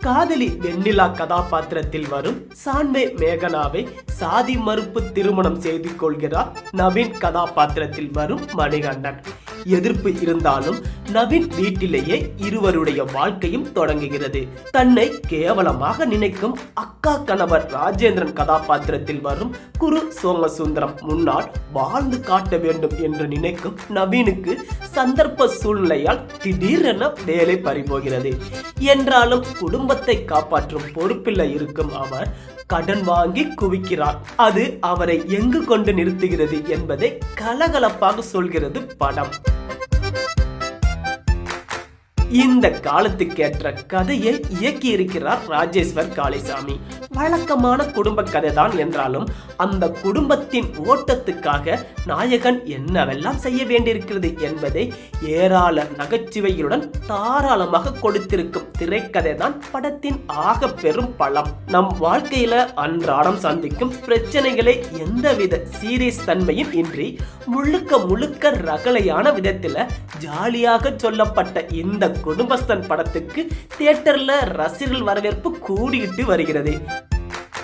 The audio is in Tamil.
காதலி வெண்ணிலா கதாபாத்திரத்தில் வரும் சான்வே மேகனாவை சாதி மறுப்பு திருமணம் செய்து கொள்கிறார் நவீன் கதாபாத்திரத்தில் வரும் மணிகண்டன். எதிர்ப்பு இருந்தாலும் நவீன் வீட்டிலேயே இருவருடைய வாழ்க்கையும் தொடங்குகிறது. தன்னை கேவலமாக நினைக்கும் அக்கா கணவர் ராஜேந்திரன் கதாபாத்திரத்தில் வரும் குரு சோமசுந்தரம் முன்னால் வாழ்ந்து காட்ட வேண்டும் என்று நினைக்கும் நவீனுக்கு சந்தர்ப்ப சூழ்நிலையால் திடீரென வேலை பறிபோகிறது. என்றாலும் குடும்பத்தை காப்பாற்றும் பொறுப்பில் இருக்கும் அவர் கடன் வாங்கி குவிக்கிறார். அது அவரை எங்கு கொண்டு நிறுத்துகிறது என்பதை கலகலப்பாக சொல்கிறது படம். இந்த காலத்துக்கேற்ற கதையை இயக்கி இருக்கிறார் ராஜேஸ்வர் காளிசாமி. வழக்கமான குடும்ப கதை தான் என்றாலும் அந்த குடும்பத்தின் ஓட்டத்துக்காக நாயகன் என்னவெல்லாம் செய்ய வேண்டியிருக்கிறது என்பதை ஏராள நகைச்சுவைகளுடன் தாராளமாக கொடுத்திருக்கும் திரைக்கதை தான் படத்தின் ஆக பெரும் பலம். நம் வாழ்க்கையில அன்றாடம் சந்திக்கும் பிரச்சனைகளை எந்தவித சீரியஸ் தன்மையும் இன்றி முழுக்க முழுக்க ரகலையான விதத்துல ஜாலியாக சொல்லப்பட்ட இந்த குடும்பஸ்தன் படத்துக்கு தியேட்டர்ல ரசிகர்கள் வரவேற்பு கூடிட்டு வருகிறது.